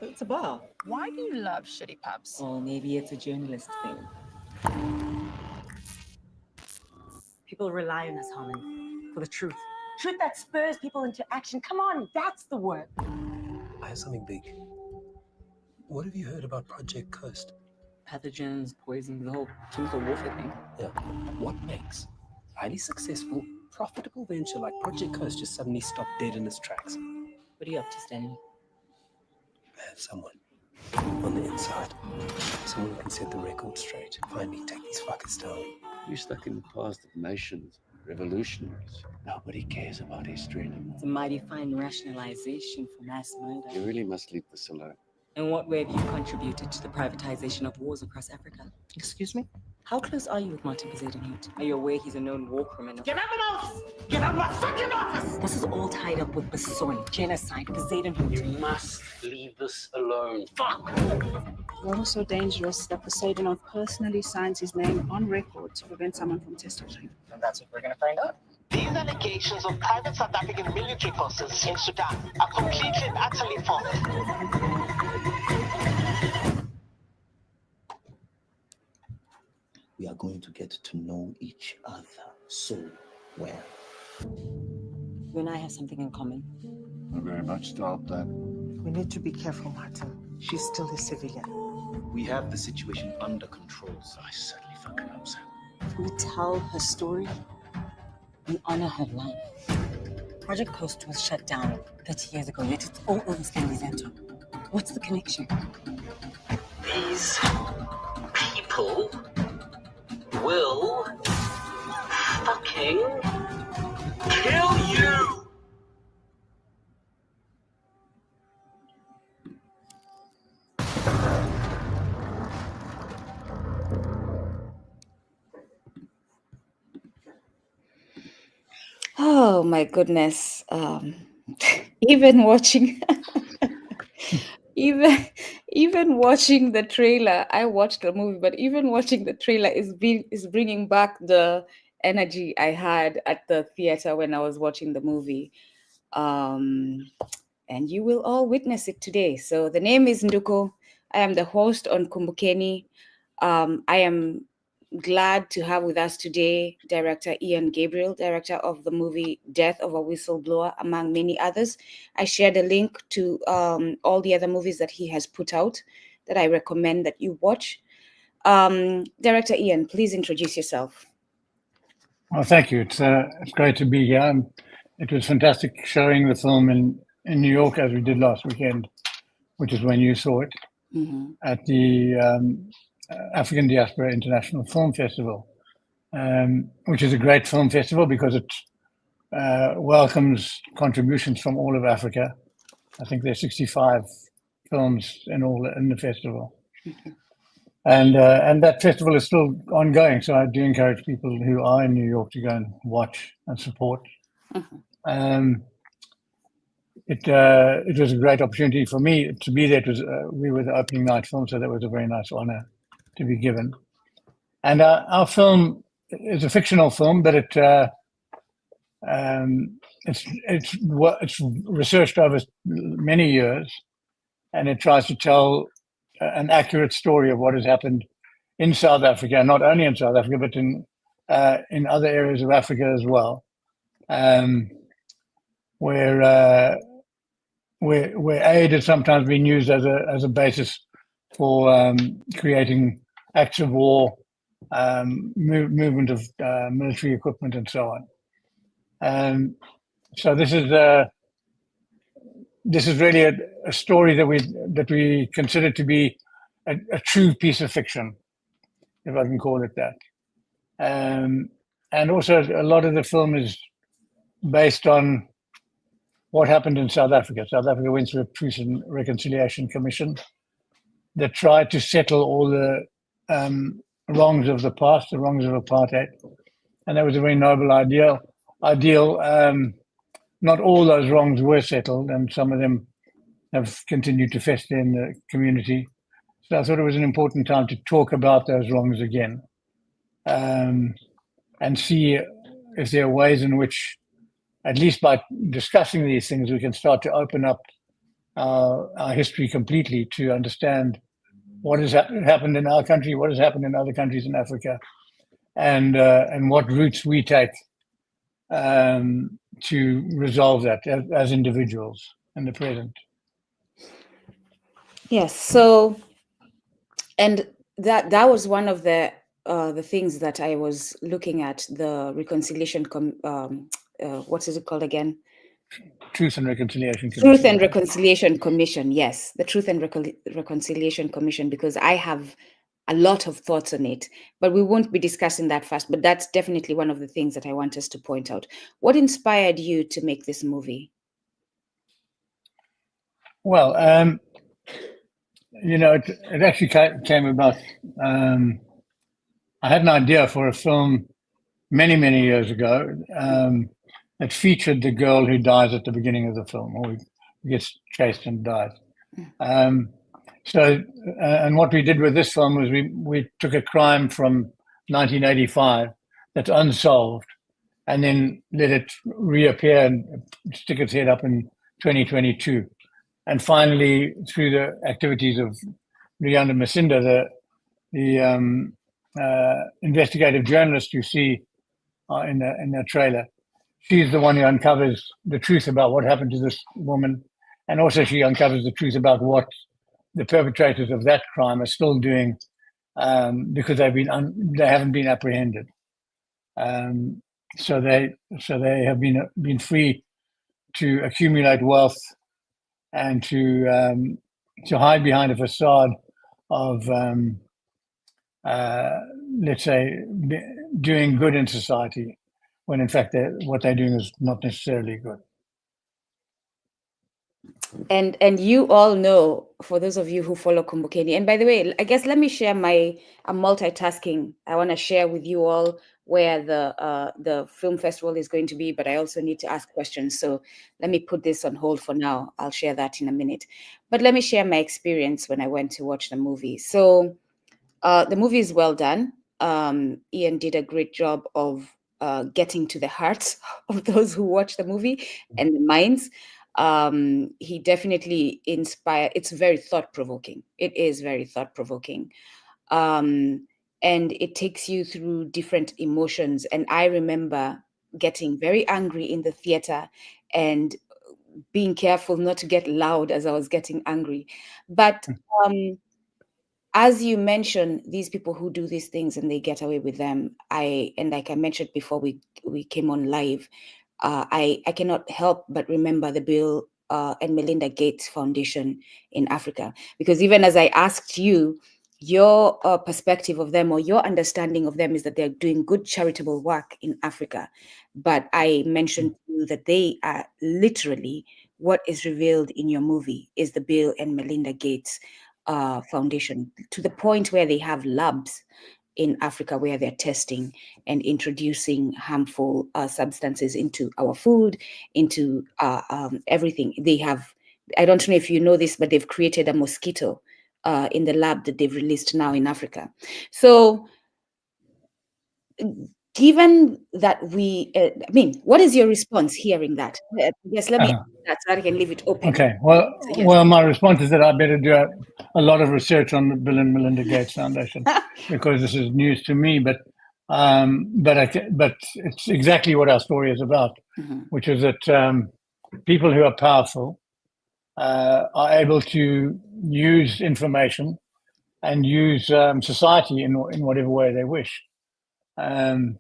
It's a bar. Why do you love shitty pubs? Or maybe it's a journalist thing. People rely on us, Harmon, for the truth. Truth that spurs people into action. Come on, that's the word. I have something big. What have you heard about Project Coast? Pathogens, poison, the whole chemical warfare thing. Yeah. What makes a highly successful, profitable venture like Project Coast just suddenly stop dead in its tracks? What are you up to, Stanley? I have someone on the inside. Someone who can set the record straight. Finally take these fuckers down. You're stuck in the past of nations, revolutionaries. Nobody cares about history anymore. It's a mighty fine rationalization for mass murder. You really must leave this alone. In what way have you contributed to the privatization of wars across Africa? Excuse me? How close are you with Martin Poseidon? Are you aware he's a known war criminal? Get out of my office! Get out of my fucking office! This is all tied up with Besoin, genocide, Poseidon. You must leave this alone. Fuck! It's also dangerous that Poseidon personally signs his name on record to prevent someone from testifying. And that's what we're gonna find out. These allegations of private South African military forces in Sudan are completely and utterly false. We are going to get to know each other so well. You and I have something in common. I very much doubt that. We need to be careful, Martin. She's still a civilian. We have the situation under control, so I certainly fucking hope so. We tell her story. We honor her life. Project Coast was shut down 30 years ago, yet it's all over Stanley's laptop. What's the connection? These people will fucking kill you! Oh my goodness. Even watching even watching the trailer, I watched the movie, but even watching the trailer is bringing back the energy I had at the theater when I was watching the movie. And you will all witness it today. So the name is Nduko. I am the host on Kumbukeni. I am glad to have with us today director Ian Gabriel, director of the movie Death of a Whistleblower, among many others. I shared a link to all the other movies that he has put out that I recommend that you watch. Director Ian, please introduce yourself. Well, thank you. It's great to be here. It was fantastic showing the film in New York, as we did last weekend, which is when you saw it, at the African Diaspora International Film Festival, which is a great film festival because it welcomes contributions from all of Africa. I think there's 65 films in the festival. And that festival is still ongoing, so I do encourage people who are in New York to go and watch and support. It was a great opportunity for me to be there. We were the opening night film, so that was a very nice honor to be given. And our film is a fictional film, but it's researched over many years, and it tries to tell an accurate story of what has happened in South Africa, not only in South Africa, but in other areas of Africa as well, where aid has sometimes been used as a basis for creating acts of war, movement of military equipment, and so on. So this is really a story that we consider to be a true piece of fiction, if I can call it that. And also, a lot of the film is based on what happened in South Africa. South Africa went through a Truth and Reconciliation Commission that tried to settle all the wrongs of the past, the wrongs of apartheid. And that was a very noble ideal. Not all those wrongs were settled, and some of them have continued to fester in the community. So I thought it was an important time to talk about those wrongs again, and see if there are ways in which, at least by discussing these things, we can start to open up our history completely to understand what has happened in our country, what has happened in other countries in Africa, and what routes we take to resolve that as individuals in the present. Yes. So, and that was one of the things that I was looking at, the reconciliation. What is it called again? Truth and Reconciliation Commission. Truth and Reconciliation Commission. Yes, the Truth and Reconciliation Commission, because I have a lot of thoughts on it, but we won't be discussing that first. But that's definitely one of the things that I want us to point out. What inspired you to make this movie? Well, it actually came about. I had an idea for a film many, many years ago that featured the girl who dies at the beginning of the film, or gets chased and dies. And what we did with this film was we took a crime from 1985 that's unsolved, and then let it reappear and stick its head up in 2022. And finally, through the activities of Rianda Masinda, the investigative journalist you see in the trailer, she's the one who uncovers the truth about what happened to this woman, and also she uncovers the truth about what the perpetrators of that crime are still doing, because they haven't been apprehended. So they have been free to accumulate wealth and to hide behind a facade of, let's say, doing good in society, when in fact what they're doing is not necessarily good. And you all know, for those of you who follow Kumbukeni, and by the way, I guess let me share I'm multitasking. I want to share with you all where the film festival is going to be, but I also need to ask questions. So let me put this on hold for now. I'll share that in a minute. But let me share my experience when I went to watch the movie. So the movie is well done. Ian did a great job of getting to the hearts of those who watch the movie and the minds. He definitely inspired. It's very thought-provoking. It is very thought-provoking. And it takes you through different emotions. And I remember getting very angry in the theater and being careful not to get loud as I was getting angry. But as you mentioned, these people who do these things and they get away with them, and like I mentioned before we came on live, I cannot help but remember the Bill and Melinda Gates Foundation in Africa, because even as I asked you, your perspective of them or your understanding of them is that they're doing good charitable work in Africa. But I mentioned to you that they are literally what is revealed in your movie is the Bill and Melinda Gates Foundation, to the point where they have labs in Africa where they're testing and introducing harmful substances into our food, into everything. They have, I don't know if you know this, but they've created a mosquito in the lab that they've released now in Africa. So given that what is your response hearing that? Yes, let me that so I can leave it open. Okay, well, my response is that I better do a lot of research on the Bill and Melinda Gates Foundation because this is news to me. But it's exactly what our story is about, which is that people who are powerful are able to use information and use society in whatever way they wish. So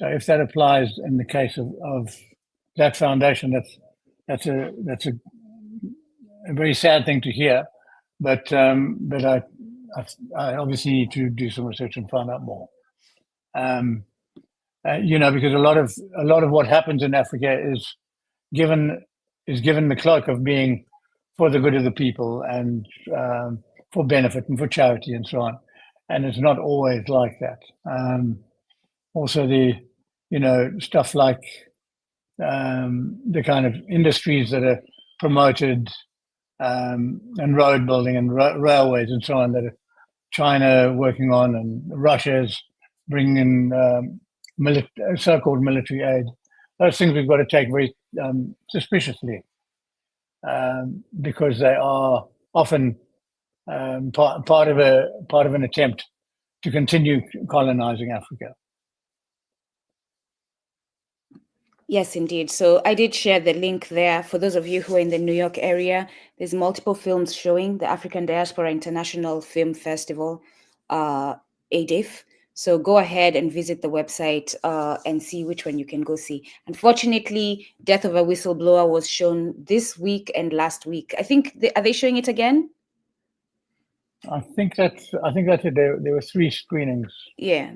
if that applies in the case of that foundation, that's a very sad thing to hear, but I obviously need to do some research and find out more. Because a lot of what happens in Africa is given the cloak of being for the good of the people and for benefit and for charity and so on, and it's not always like that. Also, stuff like the kind of industries that are promoted and road building and railways and so on that are China working on, and Russia's bringing in so-called military aid. Those things we've got to take very suspiciously. because they are often part of an attempt to continue colonizing Africa. Yes, indeed. So I did share the link there for those of you who are in the New York area. There's multiple films showing the African Diaspora International Film Festival, ADIF. So go ahead and visit the website and see which one you can go see. Unfortunately, Death of a Whistleblower was shown this week and last week. I think, are they showing it again? I think that's it. There were 3 screenings. Yeah,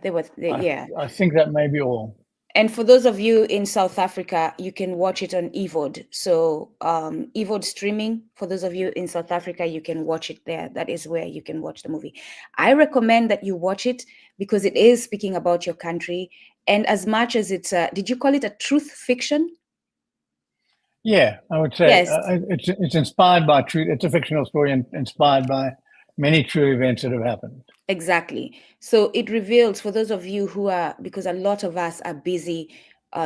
I think that may be all. And for those of you in South Africa, you can watch it on EVOD. So EVOD streaming, for those of you in South Africa, you can watch it there. That is where you can watch the movie. I recommend that you watch it because it is speaking about your country. And as much as it's, did you call it a truth fiction? Yeah, I would say Yes. It's inspired by truth. It's a fictional story inspired by many true events that have happened. Exactly. So it reveals, for those of you who are, because a lot of us are busy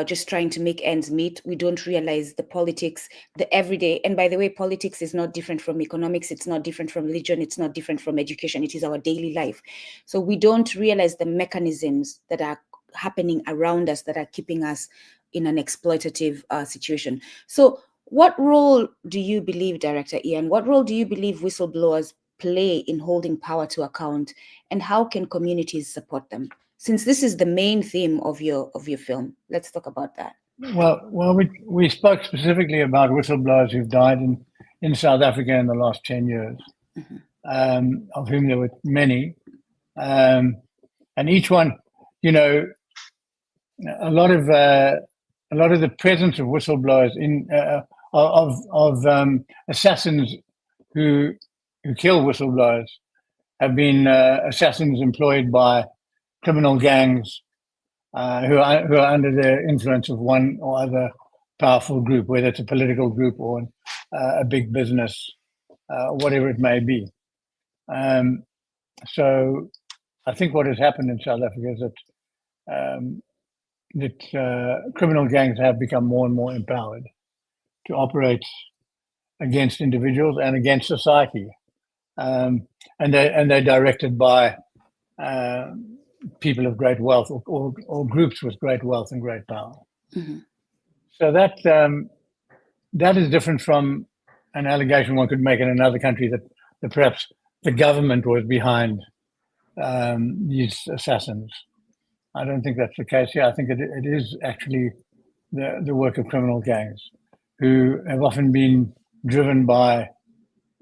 just trying to make ends meet, we don't realize the politics, the everyday. And by the way, politics is not different from economics. It's not different from religion. It's not different from education. It is our daily life. So we don't realize the mechanisms that are happening around us that are keeping us in an exploitative situation. So what role do you believe, Director Ian, what role do you believe whistleblowers play in holding power to account, and how can communities support them? Since this is the main theme of your film, let's talk about that. Well, we spoke specifically about whistleblowers who've died in South Africa in the last 10 years, of whom there were many, and each one, you know, a lot of the presence of whistleblowers of assassins who kill whistleblowers have been assassins employed by criminal gangs who are under the influence of one or other powerful group, whether it's a political group or a big business, whatever it may be. So I think what has happened in South Africa is that criminal gangs have become more and more empowered to operate against individuals and against society. And they're directed by people of great wealth or groups with great wealth and great power. Mm-hmm. So that is different from an allegation one could make in another country that perhaps the government was behind these assassins. I don't think that's the case here. I think it is actually the work of criminal gangs who have often been driven by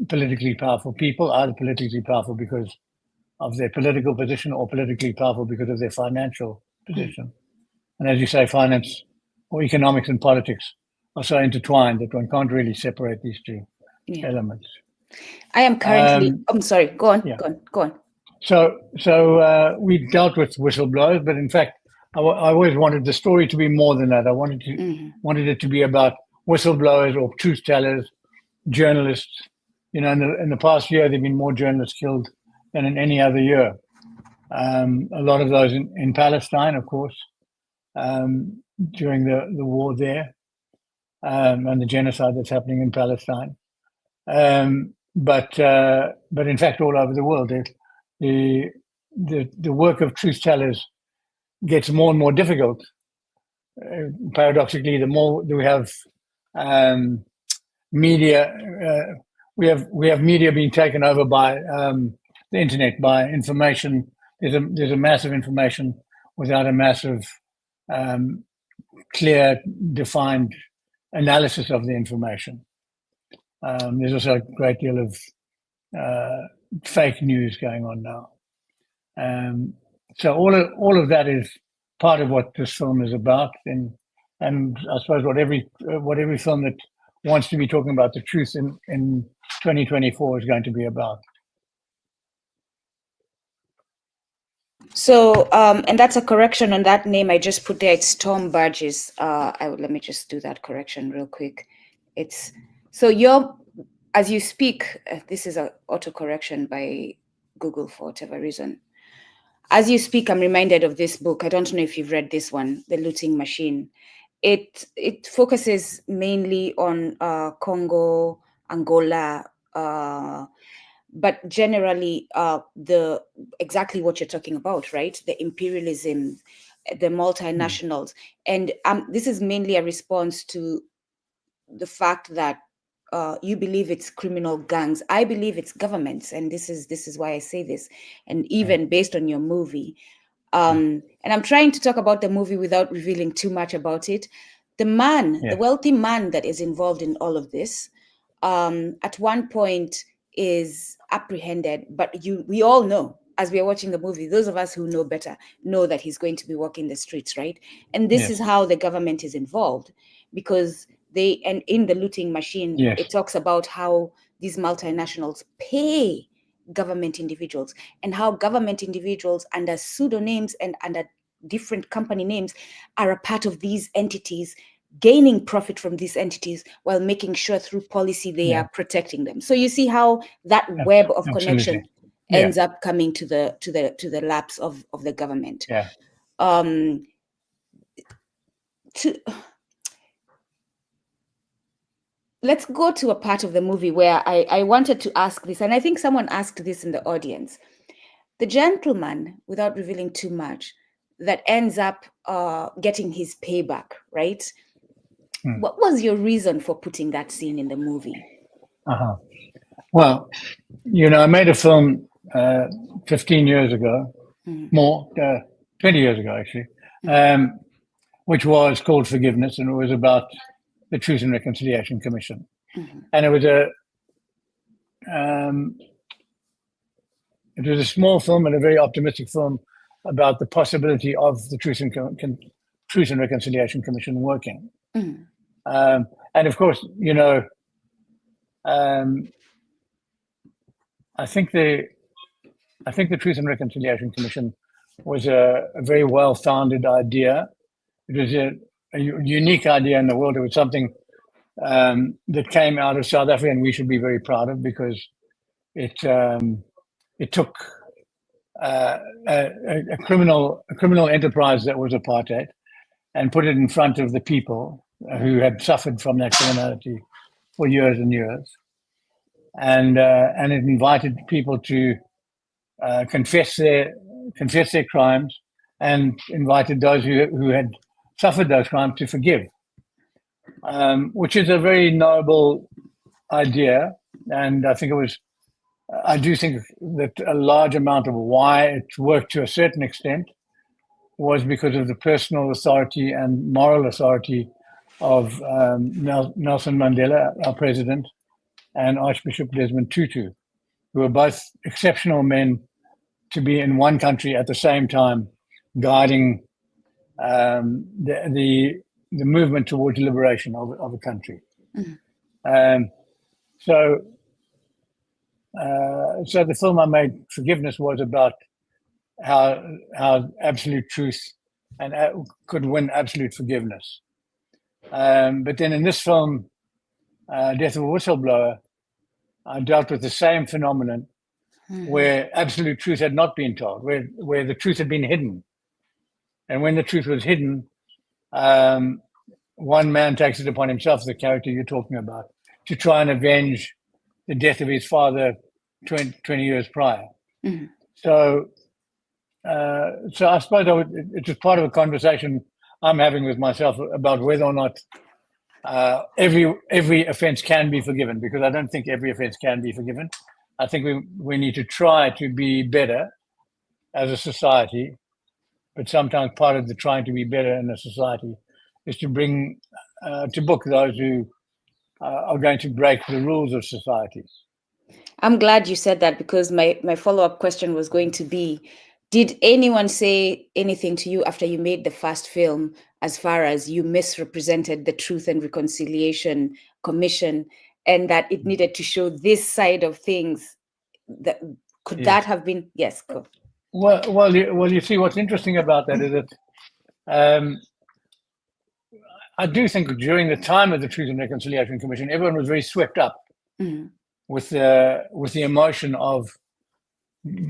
politically powerful people, either politically powerful because of their political position or politically powerful because of their financial position. And as you say, finance or economics and politics are so intertwined that one can't really separate these two elements. I am currently, I'm sorry, go on, yeah. go on. So we dealt with whistleblowers, but in fact, I always wanted the story to be more than that. I wanted it to be about whistleblowers or truth tellers, journalists. You know, in the past year, there've been more journalists killed than in any other year. A lot of those in Palestine, of course, during the war there, and the genocide that's happening in Palestine. But in fact, all over the world, the work of truth tellers gets more and more difficult. Paradoxically, the more we have media, we have media being taken over by the internet, by information. There's a massive information without a massive, clear, defined analysis of the information. There's also a great deal of fake news going on now. So all of that is part of what this film is about, and I suppose what every film that wants to be talking about the truth in 2024 is going to be about. So, and that's a correction on that name I just put there. It's Tom Burgess. Let me just do that correction real quick. It's so as you speak, this is an auto-correction by Google for whatever reason. As you speak, I'm reminded of this book. I don't know if you've read this one, The Looting Machine. It focuses mainly on Congo, Angola, but generally the exactly what you're talking about, right? The imperialism, the multinationals, and this is mainly a response to the fact that you believe it's criminal gangs. I believe it's governments, and this is why I say this. And even based on your movie, and I'm trying to talk about the movie without revealing too much about it. The man, the wealthy man that is involved in all of this, at one point is apprehended, but we all know, as we are watching the movie, those of us who know better know that he's going to be walking the streets, right? And this is how the government is involved, because and in the looting machine, it talks about how these multinationals pay government individuals, and how government individuals under pseudonyms and under different company names are a part of these entities, gaining profit from these entities while making sure through policy they are protecting them. So you see how that web of connection ends up coming to the laps of the government. Let's go to a part of the movie where I wanted to ask this, and I think someone asked this in the audience. The gentleman, without revealing too much, that ends up getting his payback, right? What was your reason for putting that scene in the movie? Well, I made a film 15 years ago, more, 20 years ago, actually, which was called Forgiveness, and it was about the Truth and Reconciliation Commission. And it was a small film and a very optimistic film about the possibility of the Truth and Reconciliation Commission working. And of course, I think the Truth and Reconciliation Commission was a very well-founded idea. It was a unique idea in the world. It was something that came out of South Africa, and we should be very proud of, because it took a criminal enterprise that was apartheid and put it in front of the people who had suffered from that criminality for years and years, and it invited people to confess their crimes, and invited those who had suffered those crimes to forgive, which is a very noble idea. And I do think that a large amount of why it worked to a certain extent was because of the personal authority and moral authority of Nelson Mandela, our president, and Archbishop Desmond Tutu, who were both exceptional men to be in one country at the same time, guiding the movement towards liberation of a country. So the film I made, Forgiveness, was about how absolute truth and could win absolute forgiveness. But then in this film, Death of a Whistleblower, I dealt with the same phenomenon, where absolute truth had not been told, where the truth had been hidden. And when the truth was hidden, one man takes it upon himself, the character you're talking about, to try and avenge the death of his father 20 years prior. So I suppose it was part of a conversation I'm having with myself about whether or not every offense can be forgiven, because I don't think every offense can be forgiven. I think we need to try to be better as a society, but sometimes part of the trying to be better in a society is to bring to book those who are going to break the rules of society. I'm glad you said that, because my follow-up question was going to be, did anyone say anything to you after you made the first film, as far as you misrepresented the Truth and Reconciliation Commission, and that it needed to show this side of things? That have been? Yes, go. Well, you see, what's interesting about that is that I do think during the time of the Truth and Reconciliation Commission, everyone was very swept up with the emotion of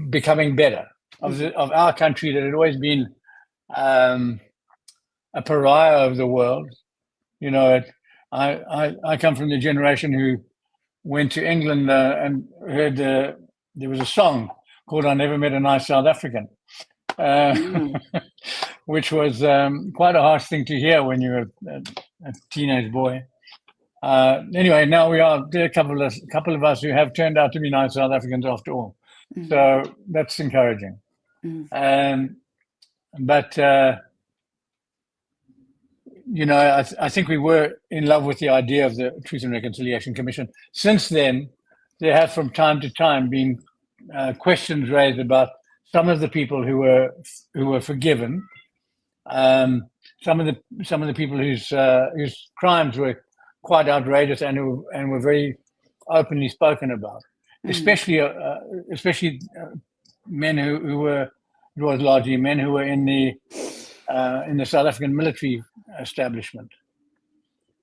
becoming better, of our country that had always been a pariah of the world. I come from the generation who went to England and heard there was a song called "I Never Met a Nice South African," which was quite a harsh thing to hear when you were a teenage boy. Anyway, now there are a couple of us who have turned out to be nice South Africans after all. So that's encouraging. But I think we were in love with the idea of the Truth and Reconciliation Commission. Since then, there have from time to time been questions raised about some of the people who were forgiven, some of the people whose crimes were quite outrageous and were very openly spoken about, especially men who were, it was largely men who were in the South African military establishment.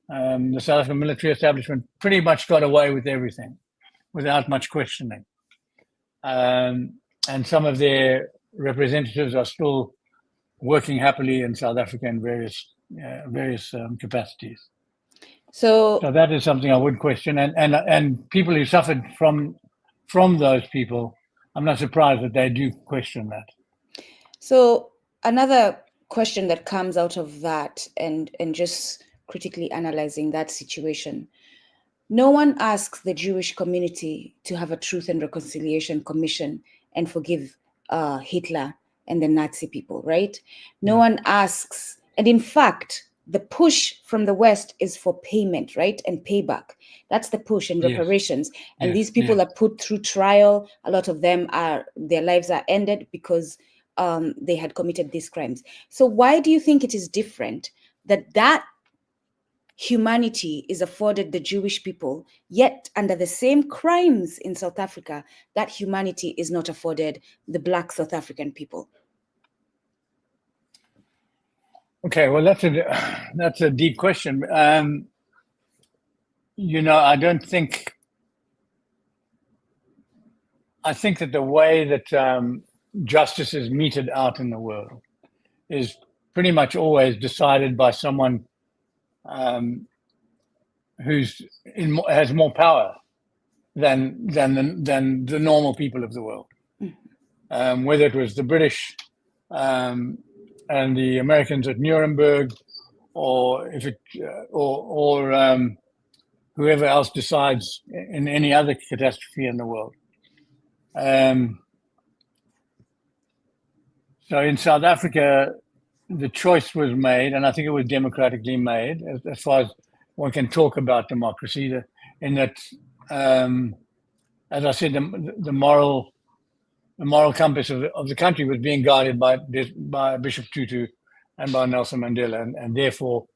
The South African military establishment pretty much got away with everything without much questioning. And some of their representatives are still working happily in South Africa in various capacities. So that is something I would question. And people who suffered from those people, I'm not surprised that they do question that. So another question that comes out of that and just critically analyzing that situation, no one asks the Jewish community to have a Truth and Reconciliation Commission and forgive Hitler and the Nazi people, right? No one asks, and in fact, the push from the West is for payment, right? And payback. That's the push and reparations. And these people are put through trial. A lot of them their lives are ended because they had committed these crimes. So why do you think it is different that humanity is afforded the Jewish people, yet under the same crimes in South Africa, that humanity is not afforded the Black South African people? Okay, well, that's a deep question. I don't think. I think that the way that justice is meted out in the world is pretty much always decided by someone has more power than the normal people of the world. Whether it was the British and the Americans at Nuremberg, or whoever else decides in any other catastrophe in the world. So in South Africa, the choice was made, and I think it was democratically made, as far as one can talk about democracy, in that, as I said, the moral compass of the country was being guided by Bishop Tutu and by Nelson Mandela, and therefore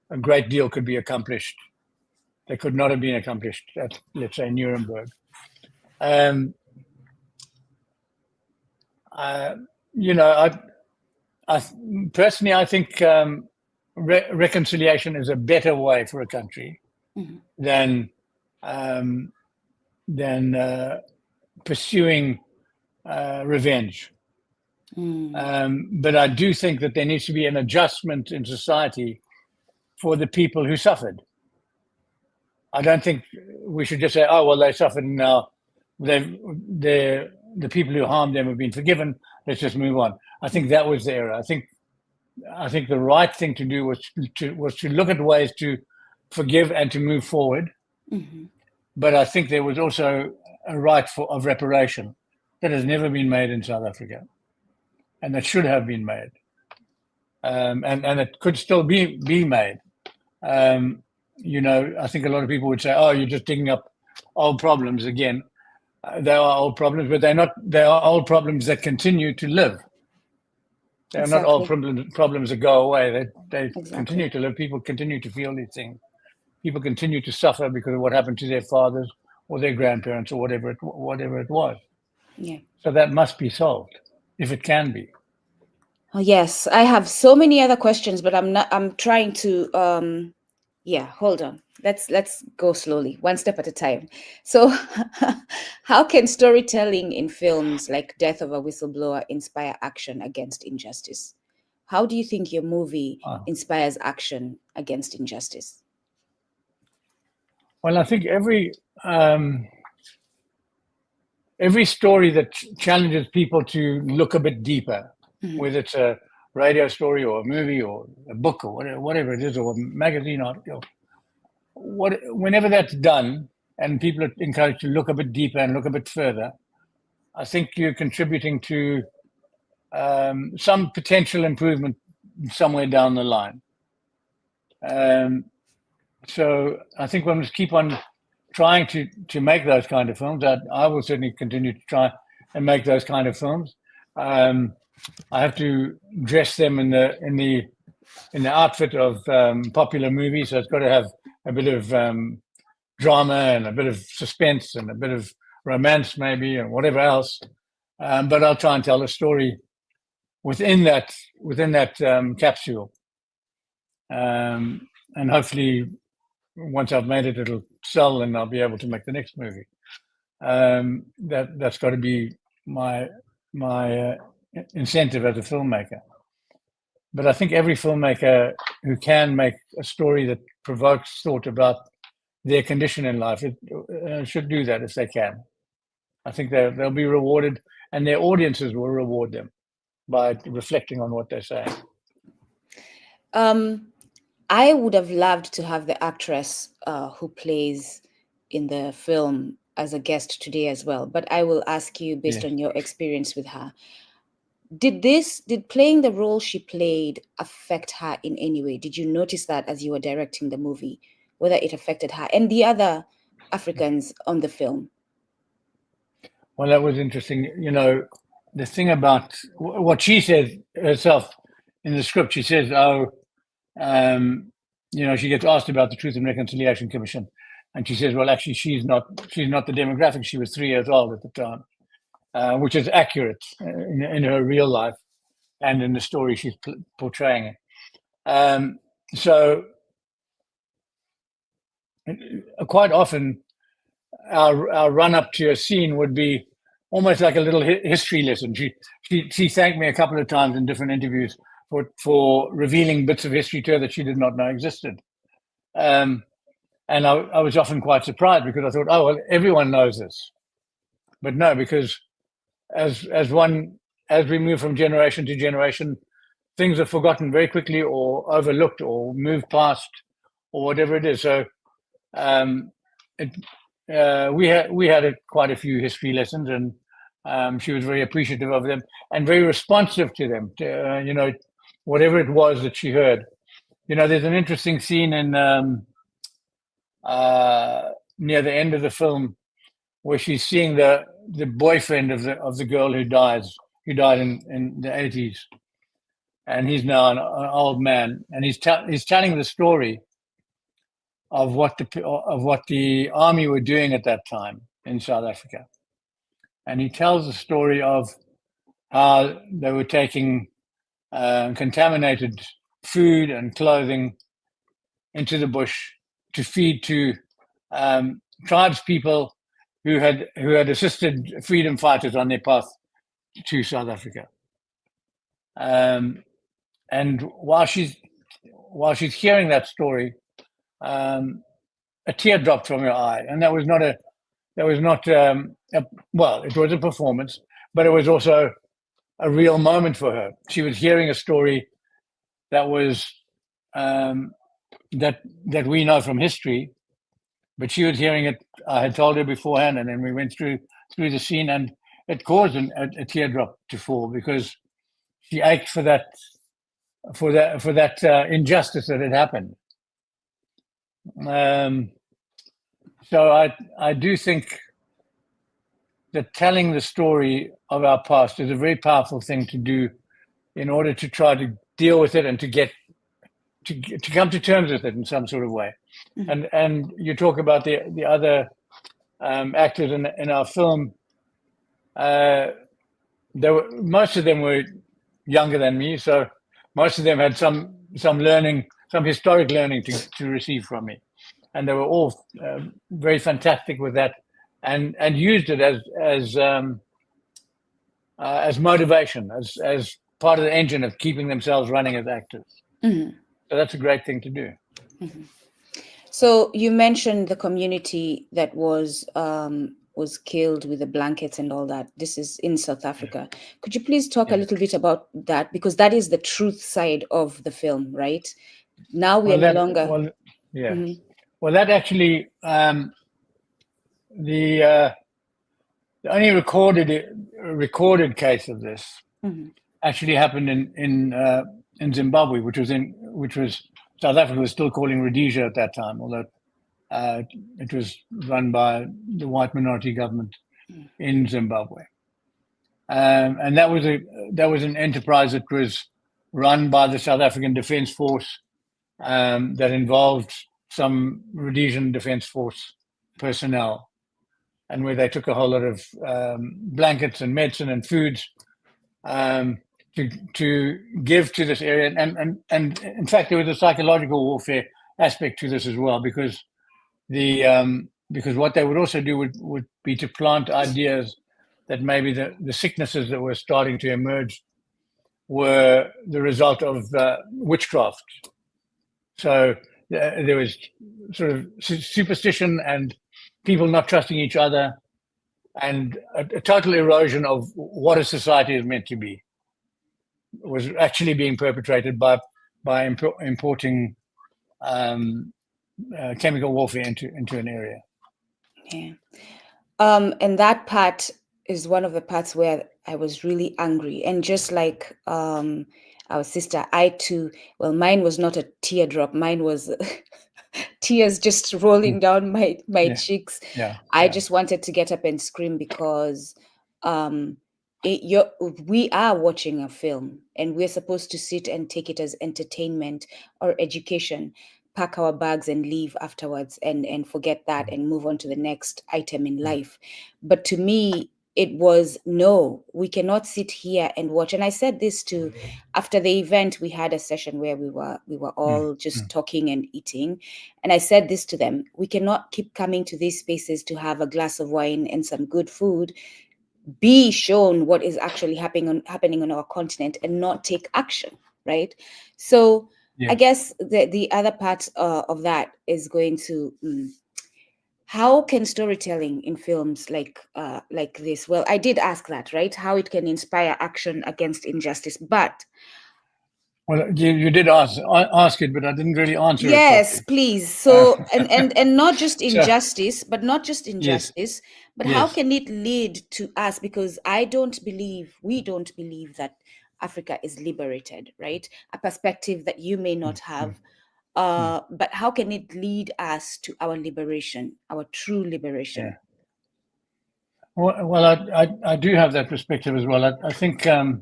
a great deal could be accomplished that could not have been accomplished at, let's say, Nuremberg. I personally, I think reconciliation is a better way for a country than pursuing revenge. But I do think that there needs to be an adjustment in society for the people who suffered. I don't think we should just say, oh, well, they suffered and now the people who harmed them have been forgiven. Let's just move on. I think that was the error. I think the right thing to do was to look at ways to forgive and to move forward. But I think there was also a right of reparation that has never been made in South Africa, and that should have been made, and it could still be made. I think a lot of people would say, "Oh, you're just digging up old problems again." They are old problems, but they're not. They are old problems that continue to live. They're not old problems that go away. They continue to live. People continue to feel these things. People continue to suffer because of what happened to their fathers or their grandparents or whatever it was. Yeah. So that must be solved, if it can be. Oh, yes, I have so many other questions, but I'm trying to. Hold on. Let's go slowly, one step at a time. So, how can storytelling in films like Death of a Whistleblower inspire action against injustice? How do you think your movie inspires action against injustice? Well, I think every story that challenges people to look a bit deeper, whether it's a radio story or a movie or a book or whatever it is, or a magazine article, whenever that's done and people are encouraged to look a bit deeper and look a bit further, I think you're contributing to some potential improvement somewhere down the line. So I think we must keep on trying to make those kind of films. I will certainly continue to try and make those kind of films. I have to dress them in the outfit of popular movies, so it's got to have a bit of drama and a bit of suspense and a bit of romance, maybe, and whatever else. But I'll try and tell a story within that capsule, and hopefully, once I've made it, it'll sell, and I'll be able to make the next movie. That's got to be my incentive as a filmmaker. But I think every filmmaker who can make a story that provokes thought about their condition in life should do that if they can. I think they'll be rewarded, and their audiences will reward them by reflecting on what they're saying. I would have loved to have the actress who plays in the film as a guest today as well, but I will ask you based on your experience with her. Did playing the role she played affect her in any way? Did you notice that as you were directing the movie, whether it affected her and the other Africans on the film? Well, that was interesting. You know, the thing about what she said herself in the script, she says, she gets asked about the Truth and Reconciliation Commission, and she says, well, actually, she's not the demographic. She was 3 years old at the time, which is accurate in her real life and in the story she's portraying. So quite often, our run up to a scene would be almost like a little history lesson. She thanked me a couple of times in different interviews for revealing bits of history to her that she did not know existed. And I was often quite surprised because I thought, oh, well, everyone knows this. But no, because as we move from generation to generation, things are forgotten very quickly or overlooked or moved past or whatever it is. So we had quite a few history lessons, and she was very appreciative of them and very responsive to them, whatever it was that she heard. There's an interesting scene in near the end of the film where she's seeing the boyfriend of the girl who died in the 80s, and he's now an old man, and he's telling the story of what the army were doing at that time in South Africa, and he tells the story of how they were taking contaminated food and clothing into the bush to feed to tribes people who had assisted freedom fighters on their path to South Africa. And while she's hearing that story, a tear dropped from her eye, and it was a performance, but it was also a real moment for her. She was hearing a story that was that we know from history, but she was hearing it. I had told her beforehand, and then we went through the scene, and it caused a teardrop to fall because she ached for that injustice that had happened. So I do think that telling the story of our past is a very powerful thing to do in order to try to deal with it and to come to terms with it in some sort of way. Mm-hmm. And you talk about the other actors in our film. Most of them were younger than me, so most of them had some learning, some historic learning to receive from me, and they were all very fantastic with that, and used it as motivation, as part of the engine of keeping themselves running as actors. Mm-hmm. So that's a great thing to do. Mm-hmm. So you mentioned the community that was killed with the blankets and all that. This is in South Africa. Could you please talk a little bit about that? Because that is the truth side of the film, right? Now we are no longer. Well, yeah. Mhm. Well, that actually, the only recorded case of this Mhm. actually happened in Zimbabwe, which was South Africa was still calling Rhodesia at that time, although it was run by the white minority government in Zimbabwe. And that was an enterprise that was run by the South African Defence Force, that involved some Rhodesian Defence Force personnel, and where they took a whole lot of blankets and medicine and foods to give to this area. And in fact, there was a psychological warfare aspect to this as well, because because what they would also do would be to plant ideas that maybe the sicknesses that were starting to emerge were the result of witchcraft. So there was sort of superstition and people not trusting each other, and a total erosion of what a society is meant to be was actually being perpetrated by importing chemical warfare into an area. Yeah. And that part is one of the parts where I was really angry. And just like our sister, I too, well, mine was not a teardrop. Mine was tears just rolling down my cheeks. I just wanted to get up and scream, because we are watching a film and we're supposed to sit and take it as entertainment or education, pack our bags and leave afterwards and forget that and move on to the next item in life. But to me, it was, no, we cannot sit here and watch. And I said this to, after the event, we had a session where we were all just talking and eating. And I said this to them: we cannot keep coming to these spaces to have a glass of wine and some good food, be shown what is actually happening on our continent, and not take action, right? So I guess the other part of that is going to, how can storytelling in films like this? Well, I did ask that, right? How it can inspire action against injustice, but well, you did ask it, but I didn't really answer it. Yes, please. So and not just injustice, but how can it lead to us? Because we don't believe that Africa is liberated, right? A perspective that you may not have. But how can it lead us to our liberation, our true liberation? Well, I do have that perspective as well. I think there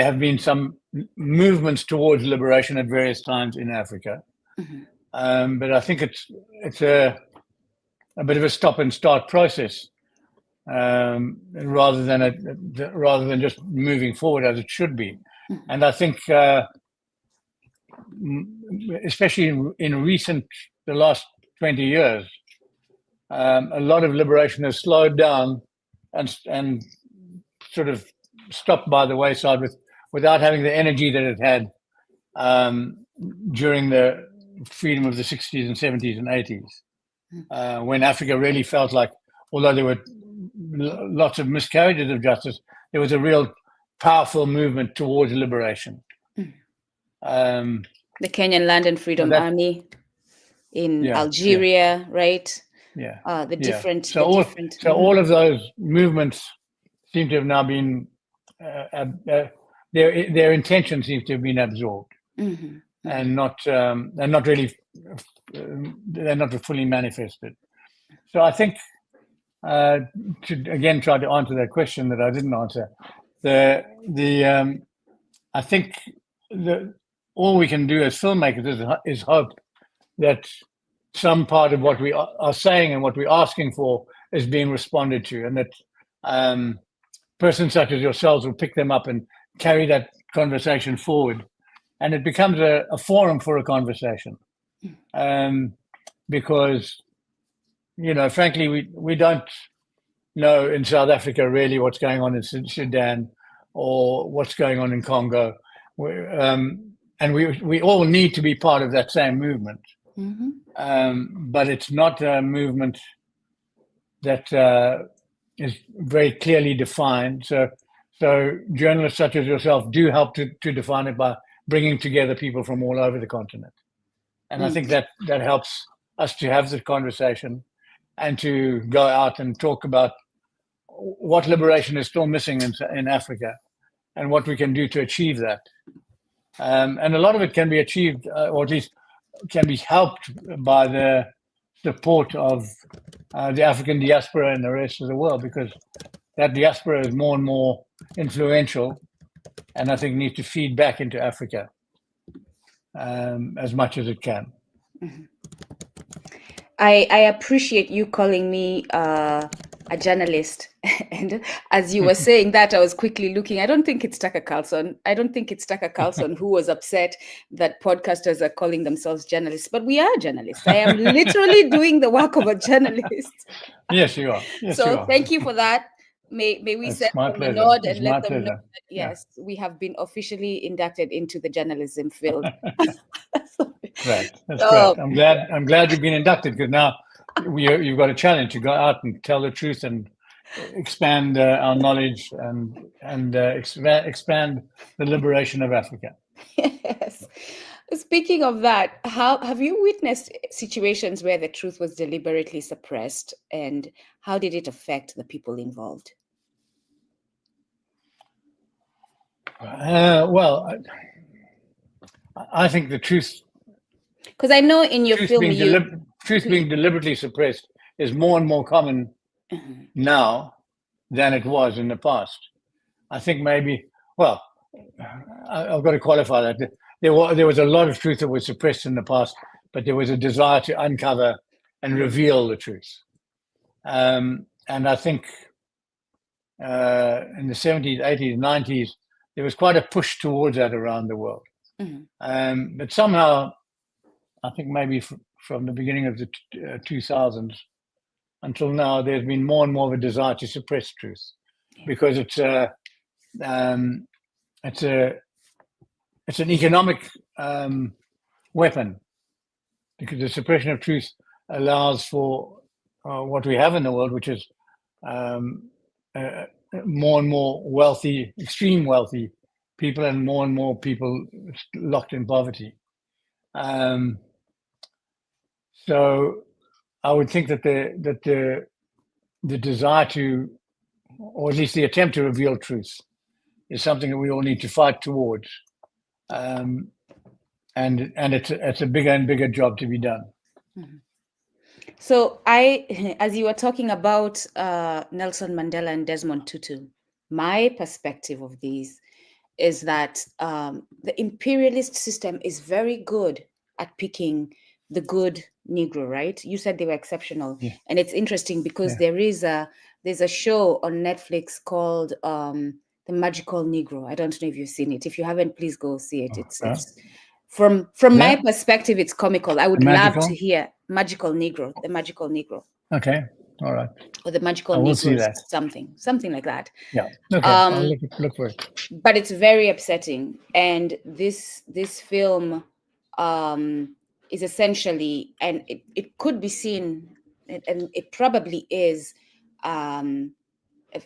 have been some movements towards liberation at various times in Africa, but I think it's a bit of a stop and start process, rather than just moving forward as it should be. And I think, especially in the last 20 years, a lot of liberation has slowed down and sort of stopped by the wayside without having the energy that it had during the freedom of the 60s and 70s and 80s, when Africa really felt like, although there were lots of miscarriages of justice, there was a real powerful movement towards liberation. The Kenyan Land and Freedom Army in Algeria, right? All of those movements seem to have now been their intention seems to have been absorbed, and not really they're not fully manifested. So I think, to again try to answer that question that I didn't answer, I think all we can do as filmmakers is hope that some part of what we are saying and what we're asking for is being responded to, and that persons such as yourselves will pick them up and carry that conversation forward, and it becomes a forum for a conversation. Because, frankly, we don't know in South Africa really what's going on in Sudan or what's going on in Congo. And we all need to be part of that same movement. But it's not a movement that is very clearly defined. So journalists such as yourself do help to define it by bringing together people from all over the continent. And I think that helps us to have the conversation and to go out and talk about what liberation is still missing in Africa and what we can do to achieve that. And a lot of it can be achieved, or at least can be helped by the support of the African diaspora and the rest of the world, because that diaspora is more and more influential, and I think needs to feed back into Africa as much as it can. I appreciate you calling me a journalist. And as you were saying that, I was quickly looking. I don't think it's Tucker Carlson. Who was upset that podcasters are calling themselves journalists, but we are journalists. I am literally doing the work of a journalist. Yes, you are. Yes, you are. Thank you for that. May we It's send my them a pleasure. nod It's and my let them know pleasure. that, yes, we have been officially inducted into the journalism field. Great. That's great. I'm glad you've been inducted, because now you've got a challenge to go out and tell the truth and expand our knowledge and expand the liberation of Africa. Yes. Speaking of that, have you witnessed situations where the truth was deliberately suppressed, and how did it affect the people involved? Well, I think the truth, because I know in your film truth being deliberately suppressed is more and more common now than it was in the past. I think maybe, well, I've got to qualify that. There was a lot of truth that was suppressed in the past, but there was a desire to uncover and reveal the truth. And I think in the 70s, 80s, 90s, there was quite a push towards that around the world. But somehow, I think maybe from the beginning of the 2000s until now, there's been more and more of a desire to suppress truth, because it's an economic weapon, because the suppression of truth allows for what we have in the world, which is more and more wealthy, extreme wealthy people, and more people locked in poverty. So I would think that the desire to, or at least the attempt to reveal truth, is something that we all need to fight towards. And it's a bigger and bigger job to be done. So as you were talking about Nelson Mandela and Desmond Tutu, my perspective of these is that the imperialist system is very good at picking the good Negro, right? You said they were exceptional. Yeah. And it's interesting because there's a show on Netflix called The Magical Negro. I don't know if you've seen it. If you haven't, please go see it. It's from my perspective, it's comical. I would love to hear Magical Negro, The Magical Negro. Okay, all right. Or The Magical Negro, see that. Something like that. Yeah, okay, I'll look for it. But it's very upsetting. And this film is essentially, and it could be seen, and it probably is,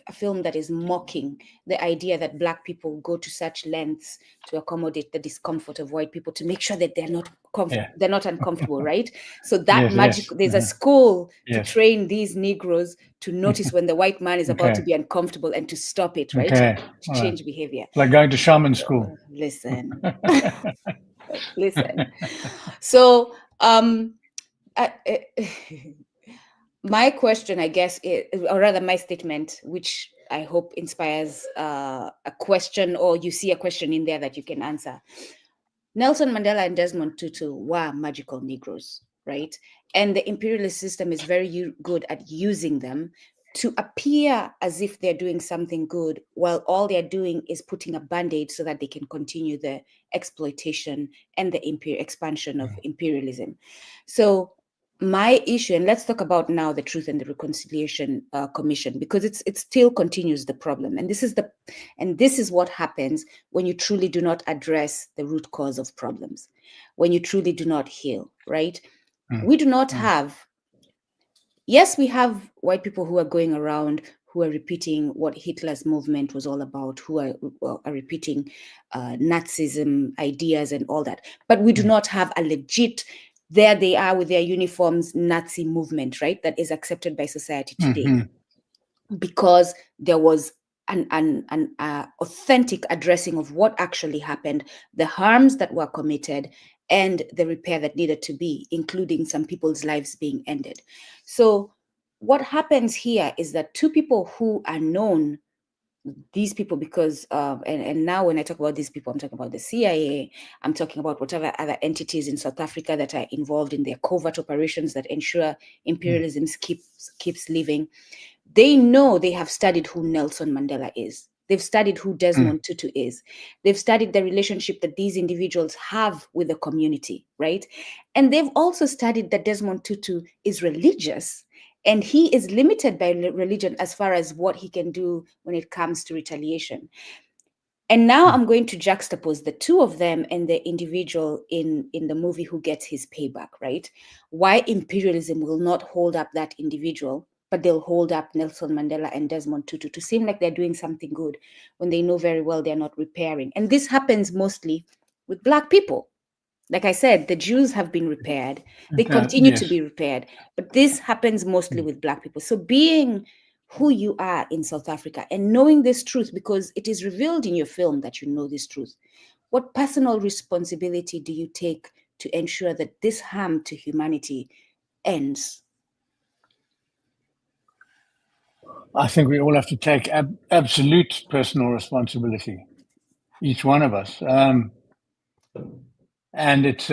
a film that is mocking the idea that Black people go to such lengths to accommodate the discomfort of white people to make sure that they're not they're not uncomfortable, right? So that there's a school to train these Negroes to notice when the white man is about to be uncomfortable and to stop it, right? To change behavior. Like going to shaman school. Listen. Listen. So my question, I guess, or rather my statement, which I hope inspires a question, or you see a question in there that you can answer. Nelson Mandela and Desmond Tutu were magical Negroes, right? And the imperialist system is very good at using them to appear as if they're doing something good, while all they're doing is putting a band-aid so that they can continue the exploitation and the expansion of imperialism. So my issue, and let's talk about now the Truth and the Reconciliation Commission, because it still continues the problem, and this is what happens when you truly do not address the root cause of problems, when you truly do not heal, right? We do not have, yes, we have white people who are going around who are repeating what Hitler's movement was all about, who are repeating Nazism ideas and all that. But we do not have a legit, there they are with their uniforms, Nazi movement, right? That is accepted by society today. Because there was an authentic addressing of what actually happened, the harms that were committed, and the repair that needed to be, including some people's lives being ended. So what happens here is that two people who are known, these people, because and now when I talk about these people, I'm talking about the CIA, I'm talking about whatever other entities in South Africa that are involved in their covert operations that ensure imperialism keeps living. They know, they have studied who Nelson Mandela is. They've studied who Desmond Tutu is. They've studied the relationship that these individuals have with the community, right? And they've also studied that Desmond Tutu is religious, and he is limited by religion as far as what he can do when it comes to retaliation. And now I'm going to juxtapose the two of them and the individual in the movie who gets his payback, right? Why imperialism will not hold up that individual, but they'll hold up Nelson Mandela and Desmond Tutu to seem like they're doing something good when they know very well they're not repairing. And this happens mostly with Black people. Like I said, the Jews have been repaired. They continue to be repaired. But this happens mostly with Black people. So being who you are in South Africa and knowing this truth, because it is revealed in your film that you know this truth, what personal responsibility do you take to ensure that this harm to humanity ends? I think we all have to take absolute personal responsibility, each one of us. And it's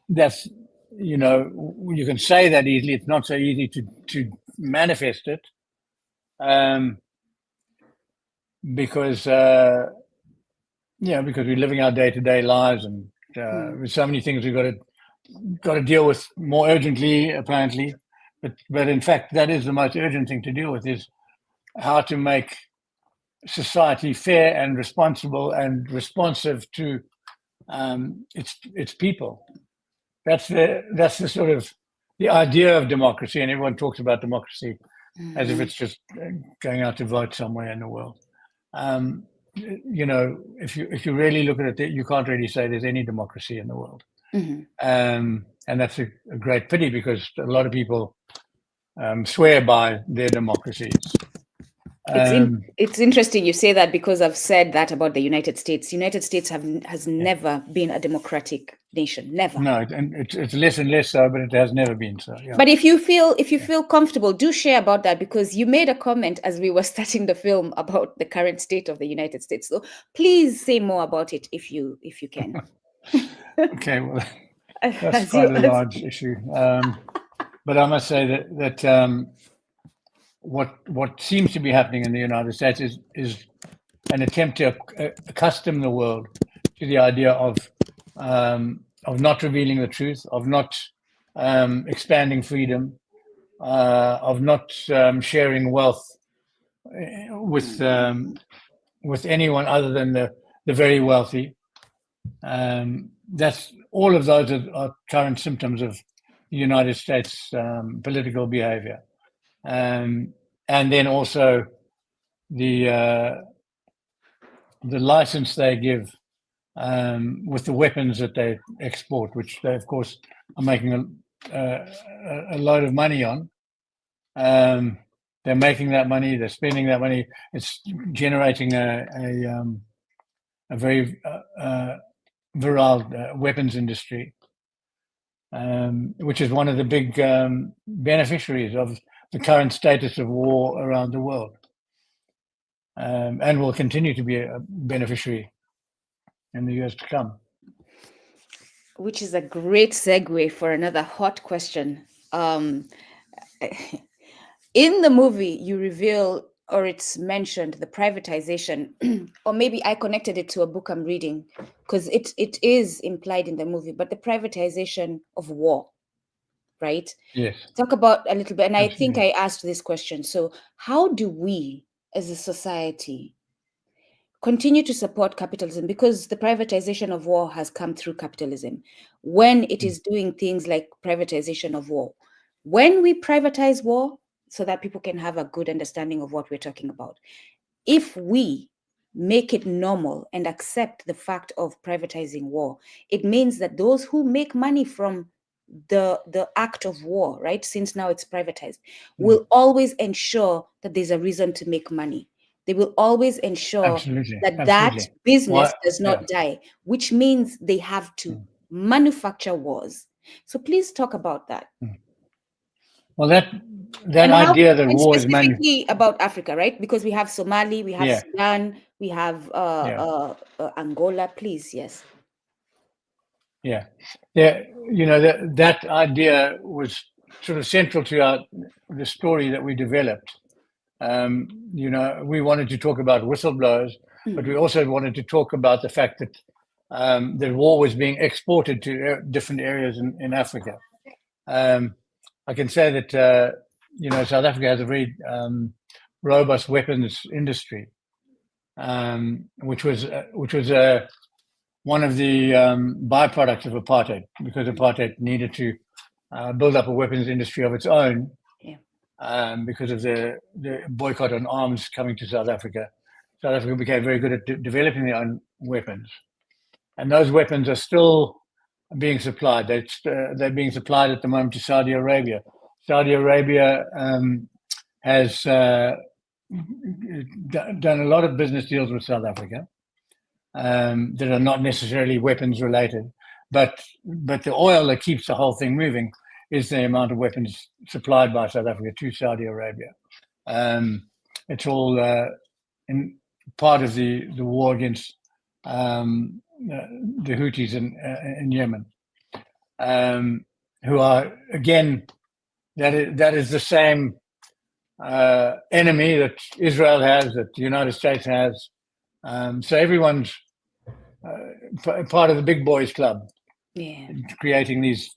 that's, you know, you can say that easily. It's not so easy to manifest it, because because we're living our day-to-day lives, and there's so many things we've got to deal with more urgently, apparently. But in fact, that is the most urgent thing to deal with, is how to make society fair and responsible and responsive to its people. That's the sort of the idea of democracy, and everyone talks about democracy as if it's just going out to vote somewhere in the world. You know, if you really look at it, you can't really say there's any democracy in the world. And that's a great pity, because a lot of people swear by their democracies. It's interesting you say that, because I've said that about the United States. United States has never been a democratic nation, never. No, and it's less and less so, but it has never been so. Yeah. But if you feel comfortable, do share about that, because you made a comment as we were starting the film about the current state of the United States. So please say more about it if you can. Okay, well, that's quite a large issue. But I must say that what seems to be happening in the United States is an attempt to accustom the world to the idea of not revealing the truth, of not expanding freedom, of not sharing wealth with anyone other than the very wealthy. That's all of those are current symptoms of the United States political behavior. And then also the license they give with the weapons that they export, which they of course are making a load of money on. They're making that money, they're spending that money. It's generating a very virile weapons industry, which is one of the big beneficiaries of the current status of war around the world, and will continue to be a beneficiary in the years to come. Which is a great segue for another hot question. In the movie, you reveal, or it's mentioned, the privatization, or maybe I connected it to a book I'm reading, because it is implied in the movie, but the privatization of war, right? Yes. Talk about a little bit, and Absolutely. I think I asked this question. So how do we as a society continue to support capitalism because the privatization of war has come through capitalism. When it is doing things like privatization of war, when we privatize war, so that people can have a good understanding of what we're talking about, if we make it normal and accept the fact of privatizing war, it means that those who make money from the act of war, right, since now it's privatized, will always ensure that there's a reason to make money. They will always ensure Absolutely. that Absolutely. business Why- does not yeah. die, which means they have to manufacture wars. So please talk about that. Well, that And how, idea that and war is specifically about Africa, right? Because we have Somali, we have Yeah. Sudan, we have Angola. Please, yes. Yeah, that idea was sort of central to the story that we developed. We wanted to talk about whistleblowers, but we also wanted to talk about the fact that the war was being exported to different areas in Africa. I can say that South Africa has a very robust weapons industry, which was one of the byproducts of apartheid, because apartheid needed to build up a weapons industry of its own. Because of the boycott on arms coming to South Africa. South Africa became very good at developing their own weapons. And those weapons are still being supplied. They're being supplied at the moment to Saudi Arabia. Saudi Arabia has done a lot of business deals with South Africa that are not necessarily weapons related, but the oil that keeps the whole thing moving is the amount of weapons supplied by South Africa to Saudi Arabia. It's all in part of the war against the Houthis in Yemen, who are, again, that is the same enemy that Israel has, that the United States has. So everyone's part of the big boys club. Yeah. Creating these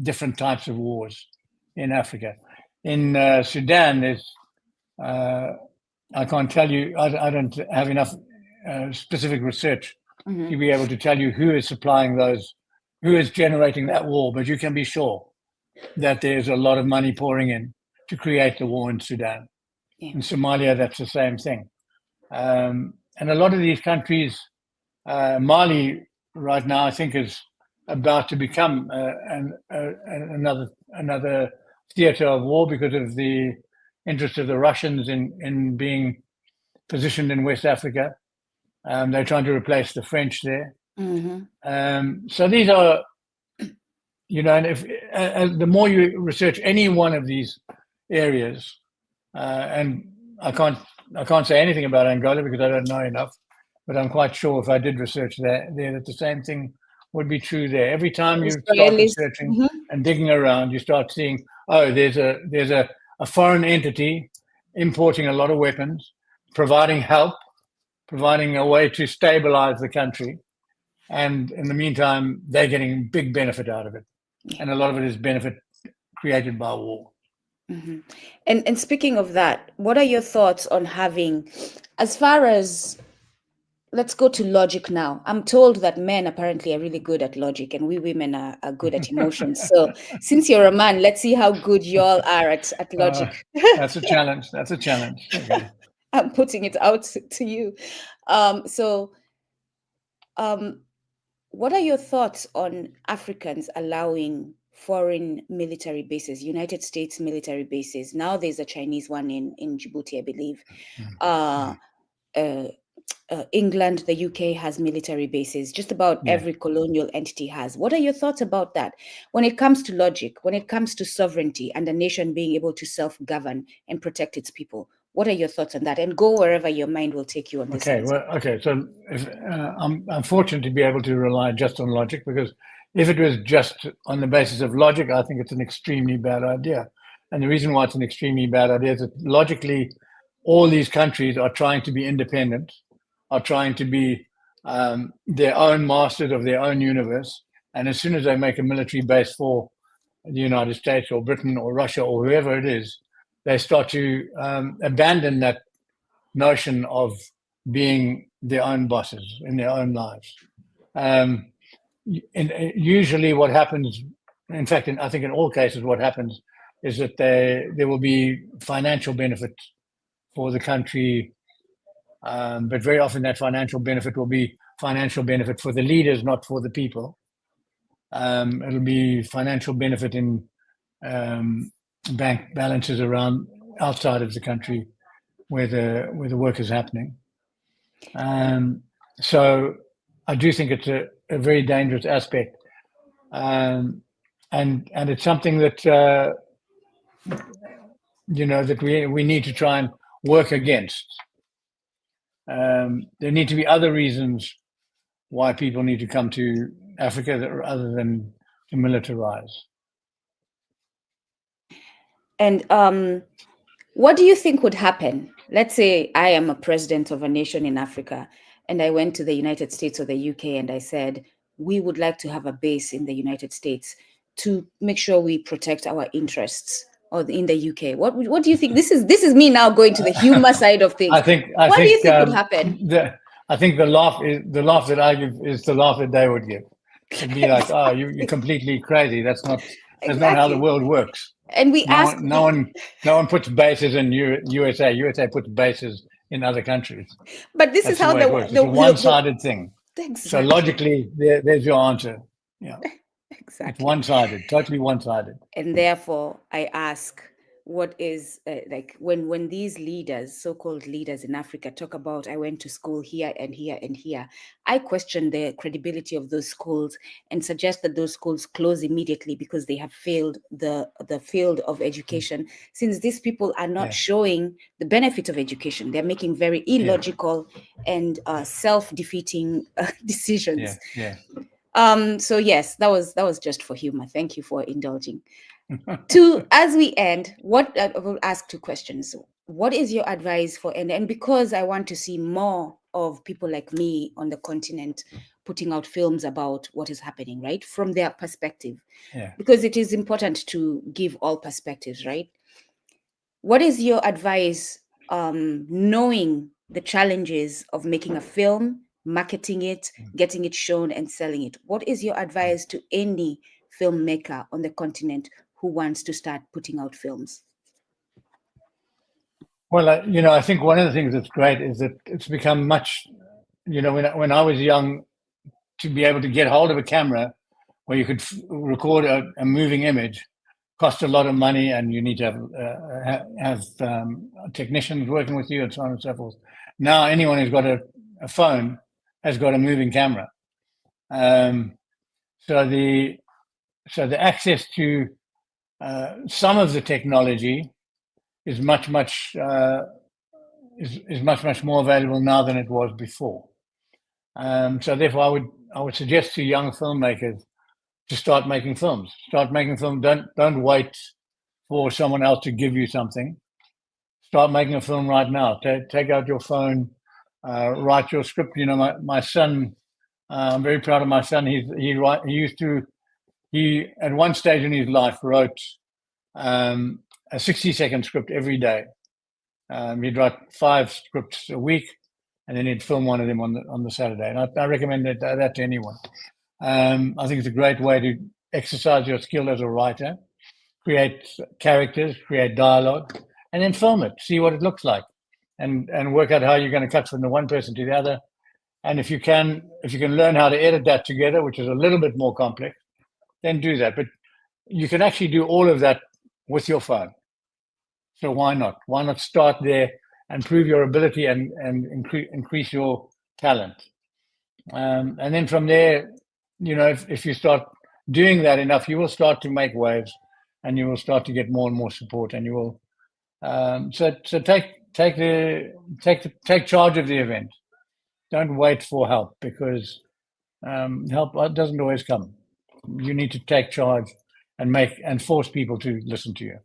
different types of wars in Africa. In Sudan, there's I can't tell you. I don't have enough specific research to be able to tell you who is supplying those, who is generating that war. But you can be sure that there's a lot of money pouring in to create the war in Sudan. Yeah. In Somalia, that's the same thing. And a lot of these countries, Mali right now, I think, is about to become another theater of war because of the interest of the Russians in being positioned in West Africa. They're trying to replace the French there. So these are, and if the more you research any one of these areas, and I can't say anything about Angola because I don't know enough, but I'm quite sure if I did research there that the same thing would be true there. Every time you start researching and digging around, you start seeing, oh, there's a foreign entity importing a lot of weapons, providing help, providing a way to stabilize the country, and in the meantime, they're getting big benefit out of it, and a lot of it is benefit created by war. And speaking of that, what are your thoughts on having, as far as, let's go to logic now. I'm told that men apparently are really good at logic and we women are good at emotions. So since you're a man, let's see how good y'all are at logic. That's a challenge. That's a challenge. Okay. I'm putting it out to you. What are your thoughts on Africans allowing foreign military bases, United States military bases? Now there's a Chinese one in Djibouti, I believe. England, the UK has military bases. Just about every colonial entity has. What are your thoughts about that? When it comes to logic, when it comes to sovereignty and a nation being able to self-govern and protect its people, what are your thoughts on that? And go wherever your mind will take you on this. Okay. So I'm fortunate to be able to rely just on logic, because if it was just on the basis of logic, I think it's an extremely bad idea. And the reason why it's an extremely bad idea is that logically, all these countries are trying to be independent, are trying to be their own masters of their own universe. And as soon as they make a military base for the United States or Britain or Russia or whoever it is, they start to abandon that notion of being their own bosses in their own lives. Usually what happens, in fact, I think in all cases, what happens is that there will be financial benefit for the country, but very often that financial benefit will be financial benefit for the leaders, not for the people. It'll be financial benefit in bank balances around outside of the country where the work is happening. So I do think it's a very dangerous aspect, and it's something that that we need to try and work against. There need to be other reasons why people need to come to Africa other than to militarize. And what do you think would happen? Let's say I am a president of a nation in Africa, and I went to the United States or the UK, and I said, we would like to have a base in the United States to make sure we protect our interests, or in the UK. What do you think? This is me now going to the humor side of things. What do you think would happen? I think the laugh that I give is the laugh that they would give. It'd be like, oh, you're completely crazy. That's not how the world works. And we no one puts bases in USA. USA puts bases in other countries. But this is how it works. It's a one-sided thing. Exactly. So logically, there's your answer. Yeah. Exactly. It's one-sided, totally one-sided. And therefore, I ask, what is like when these leaders, so-called leaders in Africa, talk about, I went to school here and here and here, I question the credibility of those schools and suggest that those schools close immediately because they have failed the field of education. Since these people are not showing the benefit of education, they're making very illogical and self-defeating decisions. So yes, that was just for humor. Thank you for indulging. As we end, I will ask two questions. What is your advice for, and because I want to see more of people like me on the continent putting out films about what is happening, right, from their perspective, because it is important to give all perspectives, right? What is your advice, knowing the challenges of making a film, marketing it, getting it shown and selling it? What is your advice to any filmmaker on the continent who wants to start putting out films? Well, I think one of the things that's great is that it's become much, when I was young, to be able to get hold of a camera where you could record a moving image cost a lot of money, and you need to have technicians working with you and so on and so forth. Now anyone who's got a phone has got a moving camera. So the access to some of the technology is much more available now than it was before. So therefore, I would suggest to young filmmakers to start making films. Start making films. Don't wait for someone else to give you something. Start making a film right now. Take out your phone, write your script. My son. I'm very proud of my son. He at one stage in his life wrote a 60-second script every day. He'd write 5 scripts a week, and then he'd film one of them on the Saturday. And I recommend that to anyone. I think it's a great way to exercise your skill as a writer, create characters, create dialogue, and then film it. See what it looks like, and work out how you're going to cut from the one person to the other. And if you can learn how to edit that together, which is a little bit more complex, then do that. But you can actually do all of that with your phone. So why not? Why not start there and prove your ability and increase your talent? And then from there, if you start doing that enough, you will start to make waves, and you will start to get more and more support, and you will. So take charge of the event. Don't wait for help, because help doesn't always come. You need to take charge and force people to listen to you.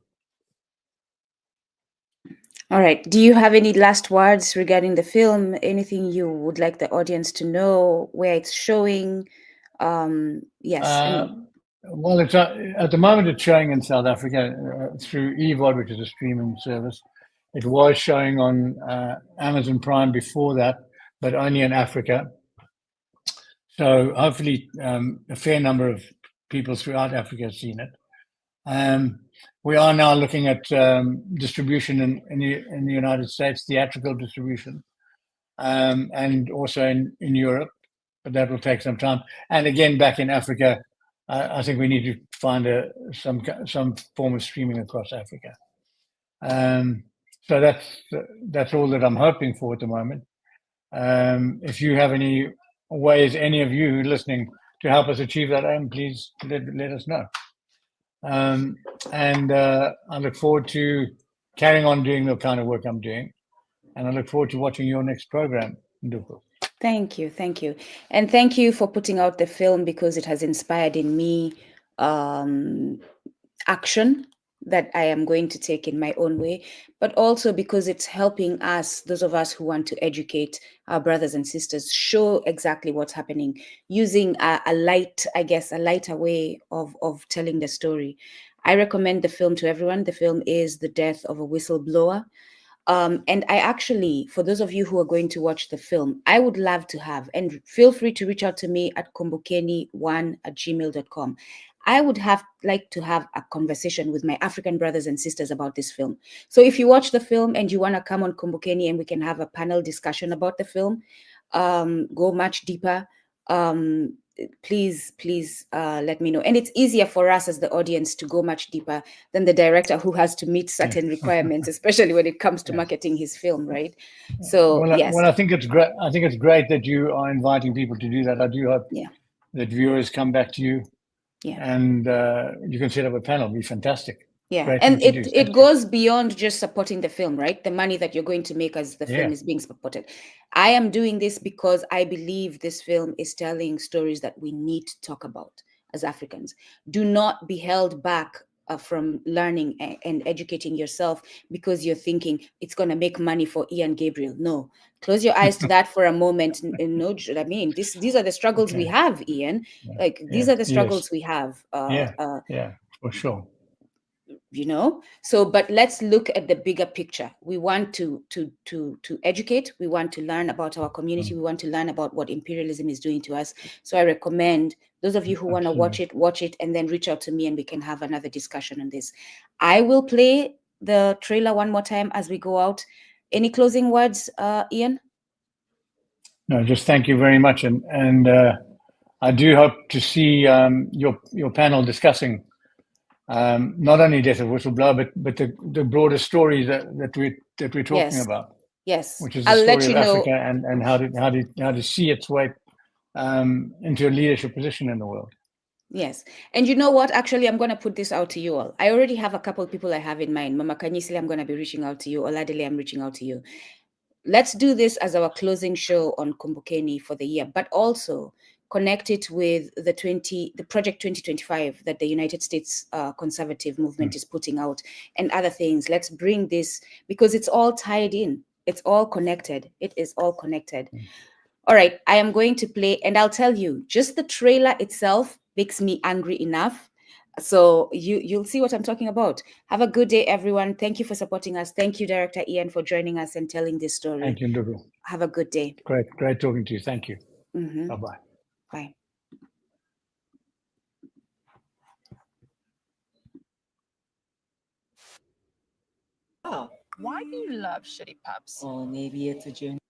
All right. Do you have any last words regarding the film? Anything you would like the audience to know, where it's showing? Yes. Well, it's at the moment it's showing in South Africa through EVOD, which is a streaming service. It was showing on Amazon Prime before that. but only in Africa. So hopefully a fair number of people throughout Africa have seen it. We are now looking at distribution in the United States, theatrical distribution, and also in Europe, but that will take some time. And again, back in Africa, I think we need to find some form of streaming across Africa. So that's all that I'm hoping for at the moment. If you have any ways, any of you listening, to help us achieve that aim, please let us know. And I look forward to carrying on doing the kind of work I'm doing. And I look forward to watching your next program, Nduku. Thank you. And thank you for putting out the film, because it has inspired in me action that I am going to take in my own way, but also because it's helping us, those of us who want to educate our brothers and sisters, show exactly what's happening, using a lighter way of telling the story. I recommend the film to everyone. The film is The Death of a Whistleblower. And I actually, for those of you who are going to watch the film, I would love to have, and feel free to reach out to me at kumbukeni1@gmail.com. I would like to have a conversation with my African brothers and sisters about this film. So if you watch the film and you want to come on Kumbukeni and we can have a panel discussion about the film, go much deeper, please let me know. And it's easier for us as the audience to go much deeper than the director, who has to meet certain requirements, especially when it comes to marketing his film, right? So yes. Well, I think it's great. I think it's great that you are inviting people to do that. I do hope that viewers come back to you. Yeah. And you can set up a panel. It'd be fantastic. Yeah. Great And thing to do. it goes beyond just supporting the film, right? The money that you're going to make as the film is being supported. I am doing this because I believe this film is telling stories that we need to talk about as Africans. Do not be held back from learning and educating yourself because you're thinking it's going to make money for Ian Gabriel. No, close your eyes to that for a moment. And know, I mean, these are the struggles we have, Ian. Like these are the struggles we have. For sure. You know, so but let's look at the bigger picture. We want to educate. We want to learn about our community. We want to learn about what imperialism is doing to us. So I recommend those of you who want to watch it, and then reach out to me and we can have another discussion on this. I will play the trailer one more time as we go out. Any closing words, Ian? No, just thank you very much, and I do hope to see your panel discussing not only Death of Whistleblower, but the broader story that we're talking about. Yes, which is the story of Africa and how to see its way into a leadership position in the world. Yes. And you know what? Actually, I'm going to put this out to you all. I already have a couple of people I have in mind. Mama Kanyisile, I'm going to be reaching out to you. Oladile, I'm reaching out to you. Let's do this as our closing show on Kumbukeni for the year, but also connect it with the Project 2025 that the United States Conservative Movement is putting out and other things. Let's bring this because it's all tied in. It's all connected. It is all connected. All right, I am going to play, and I'll tell you, just the trailer itself makes me angry enough. So you'll see what I'm talking about. Have a good day, everyone. Thank you for supporting us. Thank you, Director Ian, for joining us and telling this story. Thank you, Ndugu. Have a good day. Great talking to you. Thank you. Bye-bye. Bye. Oh, Why do you love shitty pubs? or maybe it's a journey.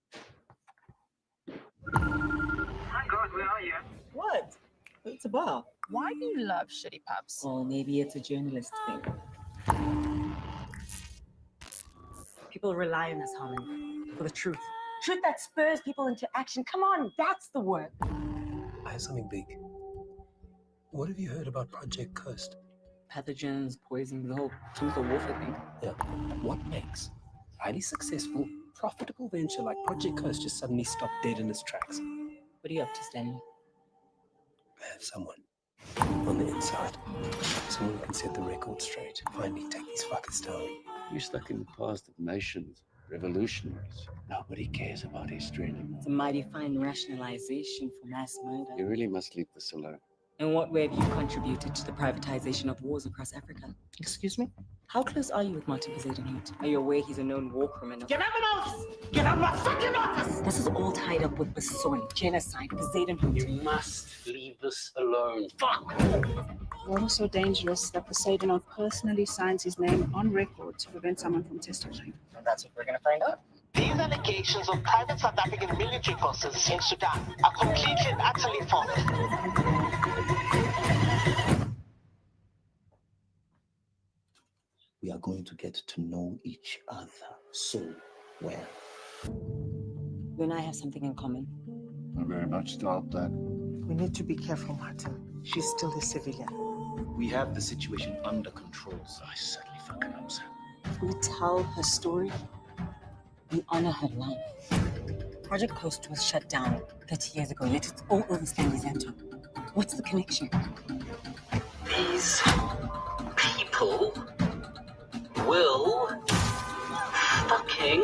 My God, where are you? What? It's a bar. Why do you love shitty pubs? Or maybe it's a journalist thing. People rely on us, Harmon, for the truth. Truth that spurs people into action. Come on, that's the word. I have something big. What have you heard about Project Coast? Pathogens, poison, the whole chemical warfare thing. Yeah. What makes a highly successful, profitable venture like Project Coast just suddenly stop dead in its tracks? What are you up to, Stanley? I have someone on the inside. Someone who can set the record straight. Finally take these fuckers down. You're stuck in the past of nations, revolutionaries. Nobody cares about history anymore. It's a mighty fine rationalization for mass murder. You really must leave this alone. In what way have you contributed to the privatization of wars across Africa? Excuse me? How close are you with Martin Poseidon? Are you aware he's a known war criminal? Get out of my office! Get out of my fucking office! This is all tied up with Bassoon, genocide, Poseidon. You must leave this alone. Fuck! We're so dangerous that Poseidon personally signs his name on record to prevent someone from testifying. And that's what we're gonna find out. These allegations of private South African military forces in Sudan are completely and utterly false. We are going to get to know each other so well. You and I have something in common. I very much doubt that. We need to be careful, Martin. She's still a civilian. We have the situation under control. I certainly fucking hope so. If we tell her story, we honor her life. Project Coast was shut down 30 years ago, yet it's all over Scandizento. What's the connection? These people will fucking